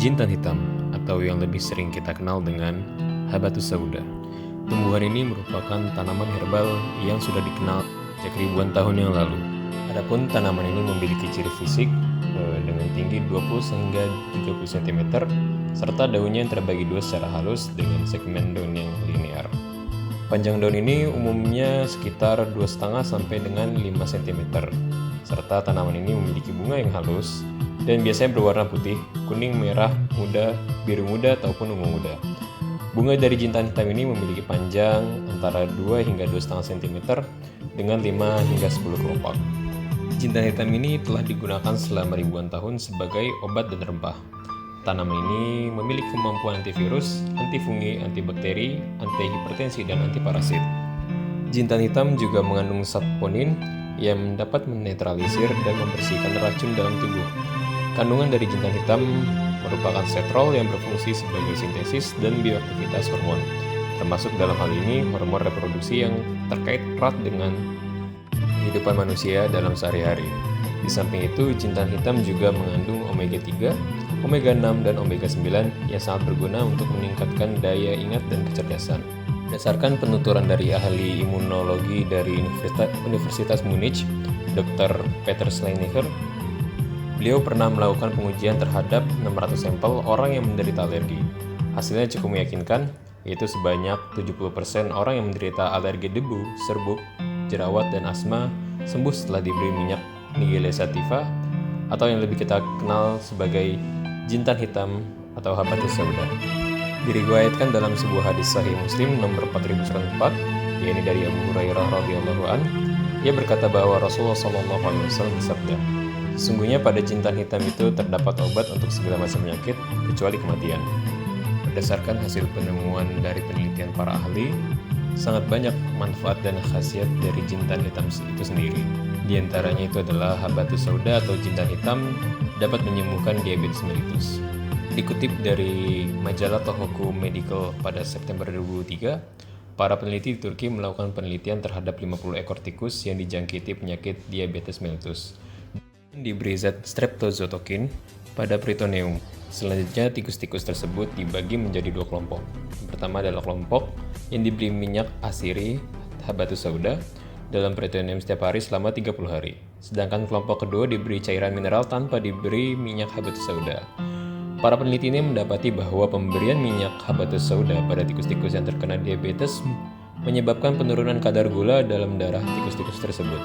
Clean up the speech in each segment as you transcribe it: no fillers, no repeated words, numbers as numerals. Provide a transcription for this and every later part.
Jintan hitam, atau yang lebih sering kita kenal dengan Habatus sauda. Tumbuhan ini merupakan tanaman herbal yang sudah dikenal sejak ribuan tahun yang lalu. Adapun tanaman ini memiliki ciri fisik dengan tinggi 20 hingga 30 cm, serta daunnya yang terbagi dua secara halus dengan segmen daun yang linear. Panjang daun ini umumnya sekitar 2,5 sampai dengan 5 cm, serta tanaman ini memiliki bunga yang halus dan biasanya berwarna putih, kuning, merah, muda, biru muda, ataupun ungu muda. Bunga dari jintan hitam ini memiliki panjang antara 2 hingga 2,5 cm dengan 5 hingga 10 kelopak. Jintan hitam ini telah digunakan selama ribuan tahun sebagai obat dan rempah. Tanaman ini memiliki kemampuan antivirus, antifungi, antibakteri, antihipertensi, dan antiparasit. Jintan hitam juga mengandung saponin yang dapat menetralisir dan membersihkan racun dalam tubuh. Kandungan dari jintan hitam merupakan setrol yang berfungsi sebagai sintesis dan bioaktivitas hormon, termasuk dalam hal ini hormon reproduksi yang terkait erat dengan kehidupan manusia dalam sehari-hari. Di samping itu, jintan hitam juga mengandung omega 3, omega 6, dan omega 9 yang sangat berguna untuk meningkatkan daya ingat dan kecerdasan. Berdasarkan penuturan dari ahli imunologi dari Universitas Munich, Dr. Peter Schleiniger, beliau pernah melakukan pengujian terhadap 600 sampel orang yang menderita alergi. Hasilnya cukup meyakinkan, yaitu sebanyak 70% orang yang menderita alergi debu, serbuk, jerawat, dan asma sembuh setelah diberi minyak Nigella sativa, atau yang lebih kita kenal sebagai jintan hitam atau Habatus sauda. Diriwayatkan dalam sebuah hadis sahih Muslim nomor 4104, yakni dari Abu Hurairah radhiyallahu an, ia berkata bahwa Rasulullah SAW bersabda, "Sesungguhnya pada jintan hitam itu terdapat obat untuk segala macam penyakit kecuali kematian." Berdasarkan hasil penemuan dari penelitian para ahli, sangat banyak manfaat dan khasiat dari jintan hitam itu sendiri. Di antaranya itu adalah Habatus sauda atau jintan hitam dapat menyembuhkan diabetes mellitus. Dikutip dari majalah Tohoku Medical pada September 2003, para peneliti di Turki melakukan penelitian terhadap 50 ekor tikus yang dijangkiti penyakit diabetes mellitus. Diberi zat streptozotokin pada peritoneum. Selanjutnya, tikus-tikus tersebut dibagi menjadi dua kelompok. Yang pertama adalah kelompok yang diberi minyak asiri Habatus sauda dalam peritoneum setiap hari selama 30 hari. Sedangkan kelompok kedua diberi cairan mineral tanpa diberi minyak Habatus sauda. Para peneliti ini mendapati bahwa pemberian minyak Habatus sauda pada tikus-tikus yang terkena diabetes menyebabkan penurunan kadar gula dalam darah tikus-tikus tersebut,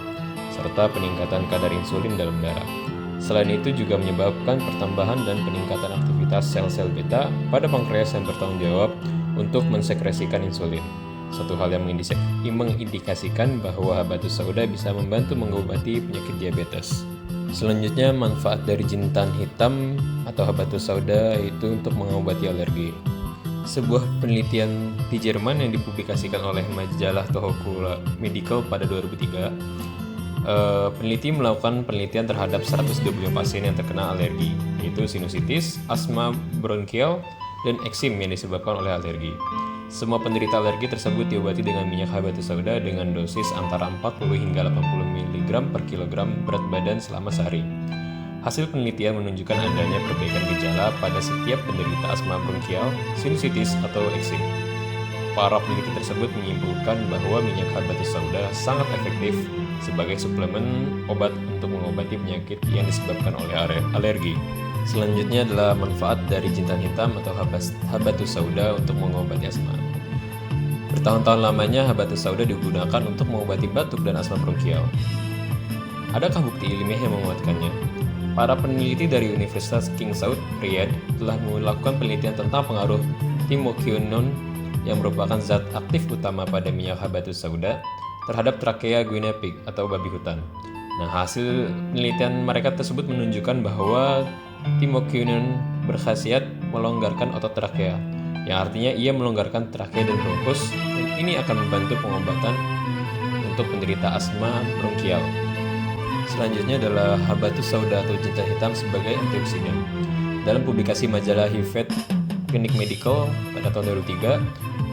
serta peningkatan kadar insulin dalam darah. Selain itu juga menyebabkan pertambahan dan peningkatan aktivitas sel-sel beta pada pankreas yang bertanggung jawab untuk mensekresikan insulin. Suatu hal yang mengindikasikan bahwa Habatus sauda bisa membantu mengobati penyakit diabetes. Selanjutnya, manfaat dari jintan hitam atau Habatus sauda itu untuk mengobati alergi. Sebuah penelitian di Jerman yang dipublikasikan oleh majalah Tohoku Medical pada 2003, peneliti melakukan penelitian terhadap 125 pasien yang terkena alergi, yaitu sinusitis, asma bronkial, dan eksim yang disebabkan oleh alergi. Semua penderita alergi tersebut diobati dengan minyak Habatus sauda dengan dosis antara 40 hingga 80 mg per kilogram berat badan selama sehari. Hasil penelitian menunjukkan adanya perbaikan gejala pada setiap penderita asma bronkial, sinusitis, atau eksim. Para peneliti tersebut menyimpulkan bahwa minyak Habatus sauda sangat efektif sebagai suplemen obat untuk mengobati penyakit yang disebabkan oleh alergi. Selanjutnya adalah manfaat dari jintan hitam atau Habatus sauda untuk mengobati asma. Bertahun-tahun lamanya Habatus sauda digunakan untuk mengobati batuk dan asma bronkial. Adakah bukti ilmiah yang menguatkannya? Para peneliti dari Universitas King Saud, Riyadh telah melakukan penelitian tentang pengaruh timoquinone yang merupakan zat aktif utama pada minyak Habatus sauda terhadap Trachea guinea pig atau babi hutan. Nah, hasil penelitian mereka tersebut menunjukkan bahwa timoquinone berkhasiat melonggarkan otot trakea, yang artinya ia melonggarkan trakea dan bronkus, dan ini akan membantu pengobatan untuk penderita asma bronkial. Selanjutnya adalah Habatus sauda atau jintan hitam sebagai antioksidan. Dalam publikasi majalah Hivet Clinic Medical pada tahun 2003,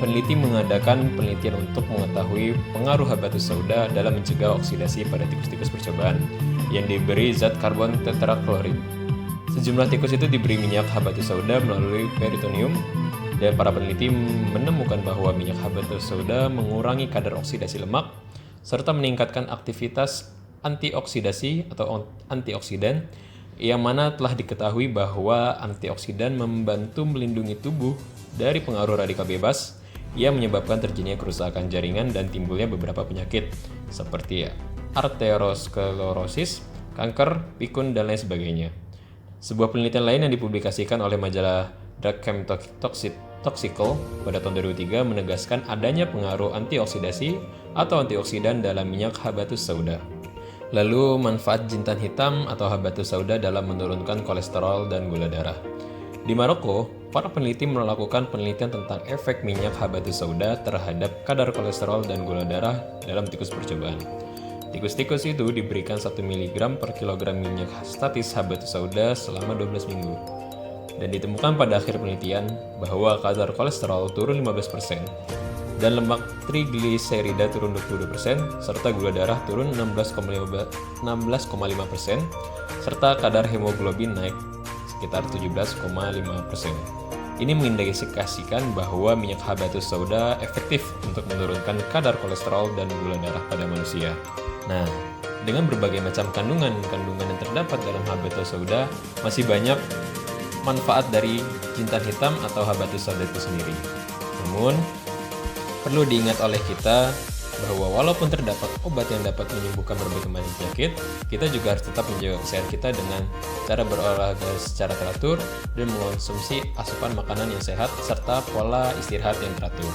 peneliti mengadakan penelitian untuk mengetahui pengaruh habatus sauda dalam mencegah oksidasi pada tikus-tikus percobaan yang diberi zat karbon tetraklorid. Sejumlah tikus itu diberi minyak habatus sauda melalui peritoneum, dan para peneliti menemukan bahwa minyak habatus sauda mengurangi kadar oksidasi lemak serta meningkatkan aktivitas antioksidasi atau antioksidan, yang mana telah diketahui bahwa antioksidan membantu melindungi tubuh dari pengaruh radikal bebas yang menyebabkan terjadinya kerusakan jaringan dan timbulnya beberapa penyakit seperti arteriosklerosis, kanker, pikun, dan lain sebagainya. Sebuah penelitian lain yang dipublikasikan oleh majalah Drug Chem Toxical pada tahun 2003 menegaskan adanya pengaruh antioksidasi atau antioksidan dalam minyak habatus sauda. Lalu, manfaat jintan hitam atau habatus sauda dalam menurunkan kolesterol dan gula darah. Di Maroko, para peneliti melakukan penelitian tentang efek minyak habatus sauda terhadap kadar kolesterol dan gula darah dalam tikus percobaan. Tikus-tikus itu diberikan 1 mg per kilogram minyak statis habatus sauda selama 12 minggu. Dan ditemukan pada akhir penelitian bahwa kadar kolesterol turun 15%, dan lemak trigliserida turun 22%, serta gula darah turun 16,5%, serta kadar hemoglobin naik sekitar 17,5%. Ini mengindikasikan bahwa minyak habatus sauda efektif untuk menurunkan kadar kolesterol dan gula darah pada manusia. Nah, dengan berbagai macam kandungan-kandungan yang terdapat dalam habatus sauda, masih banyak manfaat dari jintan hitam atau habatus sauda itu sendiri. Namun, perlu diingat oleh kita bahwa walaupun terdapat obat yang dapat menyembuhkan berbagai macam penyakit, kita juga harus tetap menjaga kesehatan kita dengan cara berolahraga secara teratur dan mengonsumsi asupan makanan yang sehat serta pola istirahat yang teratur.